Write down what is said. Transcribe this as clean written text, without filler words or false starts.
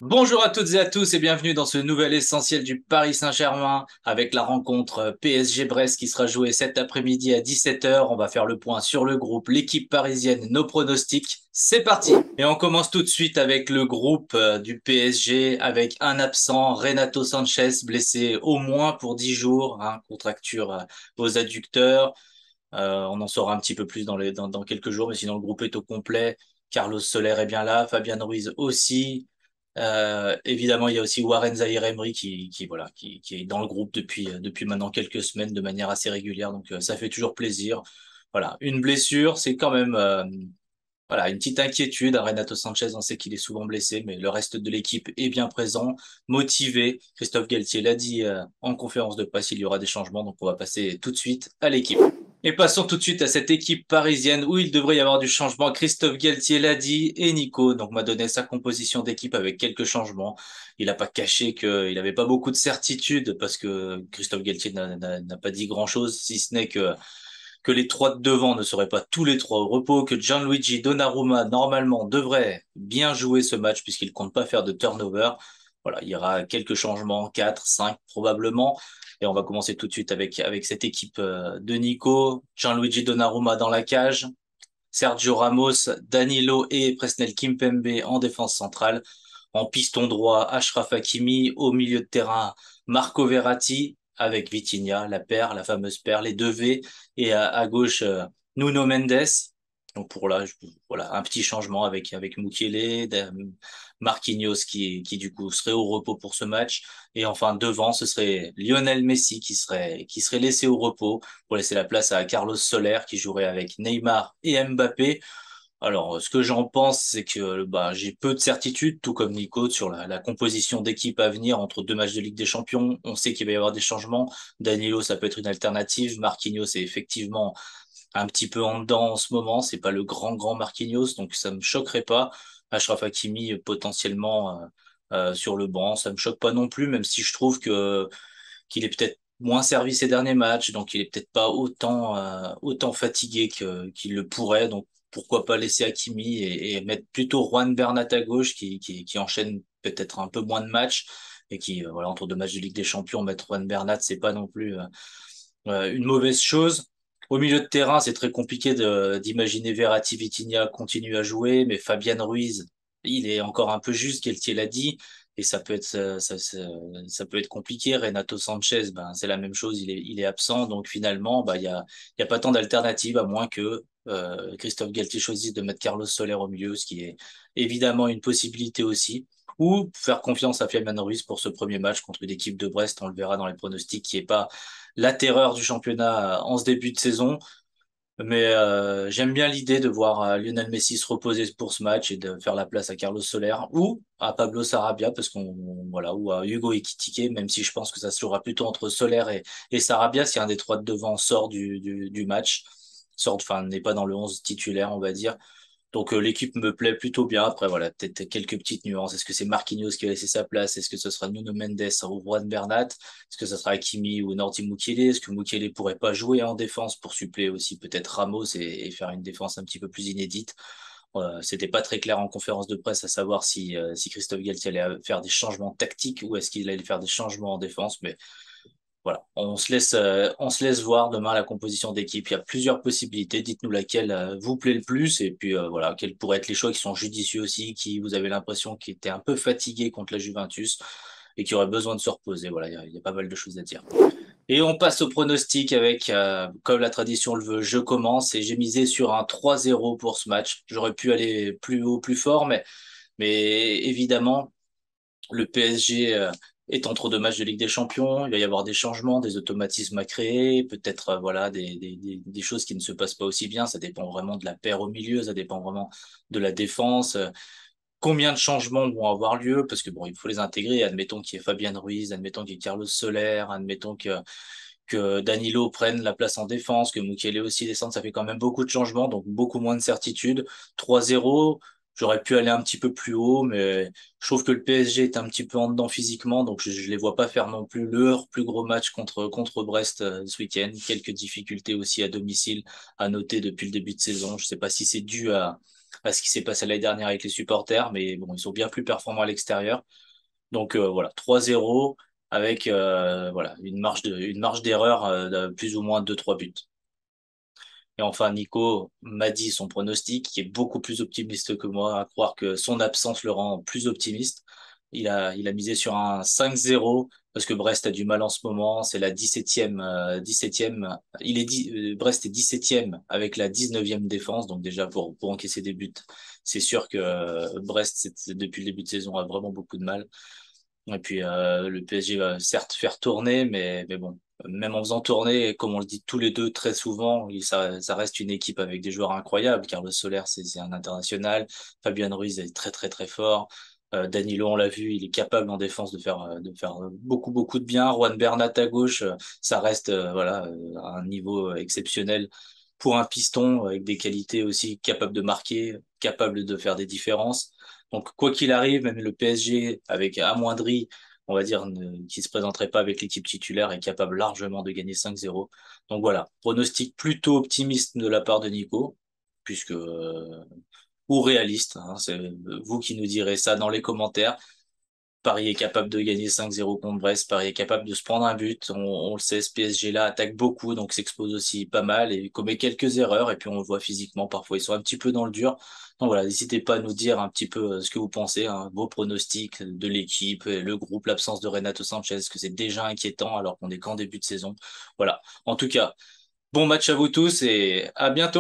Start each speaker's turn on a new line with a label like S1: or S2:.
S1: Bonjour à toutes et à tous et bienvenue dans ce nouvel essentiel du Paris Saint-Germain avec la rencontre PSG-Brest qui sera jouée cet après-midi à 17h. On va faire le point sur le groupe, l'équipe parisienne, nos pronostics. C'est parti! Et on commence tout de suite avec le groupe du PSG avec un absent, Renato Sanchez, blessé au moins pour 10 jours, hein, contracture aux adducteurs. On en saura un petit peu plus dans quelques jours, mais sinon le groupe est au complet. Carlos Soler est bien là, Fabian Ruiz aussi. Évidemment, il y a aussi Warren Zaïre-Emery qui est dans le groupe depuis maintenant quelques semaines de manière assez régulière, donc ça fait toujours plaisir. Voilà, une blessure, c'est quand même voilà une petite inquiétude. Renato Sanchez, on sait qu'il est souvent blessé, mais le reste de l'équipe est bien présent, motivé. Christophe Galtier l'a dit en conférence de presse, il y aura des changements, donc on va passer tout de suite à l'équipe. Et passons tout de suite à cette équipe parisienne où il devrait y avoir du changement. Christophe Galtier l'a dit et Nico donc m'a donné sa composition d'équipe avec quelques changements. Il n'a pas caché qu'il n'avait pas beaucoup de certitude parce que Christophe Galtier n'a pas dit grand-chose, si ce n'est que les trois de devant ne seraient pas tous les trois au repos, que Gianluigi Donnarumma normalement devrait bien jouer ce match puisqu'il compte pas faire de turnover. Voilà, il y aura quelques changements, 4, 5 probablement. Et on va commencer tout de suite avec cette équipe de Nico, Gianluigi Donnarumma dans la cage, Sergio Ramos, Danilo et Presnel Kimpembe en défense centrale. En piston droit, Achraf Hakimi. Au milieu de terrain, Marco Verratti avec Vitinha, la paire, la fameuse paire, les deux V. Et à gauche, Nuno Mendes. Donc pour là, voilà, un petit changement avec Mukiele, Marquinhos qui du coup serait au repos pour ce match. Et enfin devant, ce serait Lionel Messi qui serait laissé au repos pour laisser la place à Carlos Soler qui jouerait avec Neymar et Mbappé. Alors, ce que j'en pense, c'est que bah, j'ai peu de certitude, tout comme Nico, sur la composition d'équipe à venir entre deux matchs de Ligue des Champions. On sait qu'il va y avoir des changements. Danilo, ça peut être une alternative. Marquinhos est effectivement un petit peu en dedans en ce moment. C'est pas le grand Marquinhos, donc ça me choquerait pas. Achraf Hakimi potentiellement sur le banc, ça me choque pas non plus, même si je trouve que qu'il est peut-être moins servi ces derniers matchs, donc il est peut-être pas autant fatigué qu'il le pourrait. Donc pourquoi pas laisser Hakimi et mettre plutôt Juan Bernat à gauche qui enchaîne peut-être un peu moins de matchs et qui voilà entre deux matchs de Ligue des Champions mettre Juan Bernat c'est pas non plus une mauvaise chose. Au milieu de terrain, c'est très compliqué d'imaginer Verratti, Vitinha continuer à jouer, mais Fabian Ruiz, il est encore un peu juste, Galtier l'a dit, et ça peut être ça peut être compliqué. Renato Sanchez, ben c'est la même chose, il est absent, donc finalement, bah il y a pas tant d'alternatives à moins que Christophe Galtier choisisse de mettre Carlos Soler au milieu, ce qui est évidemment une possibilité aussi. Ou faire confiance à Fabian Ruiz pour ce premier match contre une équipe de Brest, on le verra dans les pronostics, qui est pas la terreur du championnat en ce début de saison. Mais j'aime bien l'idée de voir Lionel Messi se reposer pour ce match et de faire la place à Carlos Soler ou à Pablo Sarabia parce voilà ou à Hugo Ekitike, même si je pense que ça se jouera plutôt entre Soler et Sarabia si un des trois de devant sort du match, enfin n'est pas dans le 11 titulaire on va dire. Donc l'équipe me plaît plutôt bien. Après voilà, peut-être quelques petites nuances. Est-ce que c'est Marquinhos qui va laisser sa place? Est-ce que ce sera Nuno Mendes ou Juan Bernat? Est-ce que ce sera Hakimi ou Nordi Mukiele? Est-ce que Mukiele pourrait pas jouer en défense pour suppléer aussi peut-être Ramos et faire une défense un petit peu plus inédite? C'était pas très clair en conférence de presse à savoir si Christophe Galtier allait faire des changements tactiques ou est-ce qu'il allait faire des changements en défense, mais voilà, on se laisse voir demain la composition d'équipe. Il y a plusieurs possibilités. Dites-nous laquelle vous plaît le plus et puis voilà, quels pourraient être les choix qui sont judicieux aussi, qui vous avez l'impression qui étaient un peu fatigués contre la Juventus et qui auraient besoin de se reposer. Voilà, il y a pas mal de choses à dire. Et on passe au pronostic avec, comme la tradition le veut, je commence et j'ai misé sur un 3-0 pour ce match. J'aurais pu aller plus haut, plus fort, mais évidemment. Le PSG est entre deux matchs de Ligue des Champions. Il va y avoir des changements, des automatismes à créer, peut-être voilà des choses qui ne se passent pas aussi bien. Ça dépend vraiment de la paire au milieu, ça dépend vraiment de la défense. Combien de changements vont avoir lieu? Parce que bon, il faut les intégrer. Admettons qu'il y ait Fabien Ruiz, admettons qu'il y ait Carlos Soler, admettons que Danilo prenne la place en défense, que Mukiele aussi descende, ça fait quand même beaucoup de changements, donc beaucoup moins de certitude. 3-0, j'aurais pu aller un petit peu plus haut, mais je trouve que le PSG est un petit peu en dedans physiquement, donc je les vois pas faire non plus leur plus gros match contre Brest ce week-end. Quelques difficultés aussi à domicile à noter depuis le début de saison. Je sais pas si c'est dû à ce qui s'est passé l'année dernière avec les supporters, mais bon, ils sont bien plus performants à l'extérieur. Donc voilà, 3-0 avec voilà une marge d'erreur de plus ou moins 2-3 buts. Et enfin, Nico m'a dit son pronostic, qui est beaucoup plus optimiste que moi, à croire que son absence le rend plus optimiste. Il a misé sur un 5-0 parce que Brest a du mal en ce moment. C'est la 17e, 17e. Brest est 17e avec la 19e défense. Donc déjà, pour encaisser des buts, c'est sûr que Brest, depuis le début de saison, a vraiment beaucoup de mal. Et puis le PSG va certes faire tourner, mais bon, même en faisant tourner, comme on le dit tous les deux très souvent, ça reste une équipe avec des joueurs incroyables. Carlos Soler, c'est un international. Fabien Ruiz est très très très fort. Danilo, on l'a vu, il est capable en défense de faire beaucoup de bien. Juan Bernat à gauche, ça reste voilà à un niveau exceptionnel pour un piston avec des qualités aussi capable de marquer, capable de faire des différences. Donc, quoi qu'il arrive, même le PSG, avec amoindri, on va dire, qui se présenterait pas avec l'équipe titulaire, est capable largement de gagner 5-0. Donc voilà, pronostic plutôt optimiste de la part de Nico, puisque ou réaliste, hein, c'est vous qui nous direz ça dans les commentaires. Paris est capable de gagner 5-0 contre Brest. Paris est capable de se prendre un but. On le sait, ce PSG-là attaque beaucoup, donc s'expose aussi pas mal et commet quelques erreurs. Et puis on le voit physiquement, parfois ils sont un petit peu dans le dur. Donc voilà, n'hésitez pas à nous dire un petit peu ce que vous pensez, hein, vos pronostics de l'équipe, le groupe, l'absence de Renato Sanchez, que c'est déjà inquiétant alors qu'on est qu'en début de saison. Voilà. En tout cas, bon match à vous tous et à bientôt.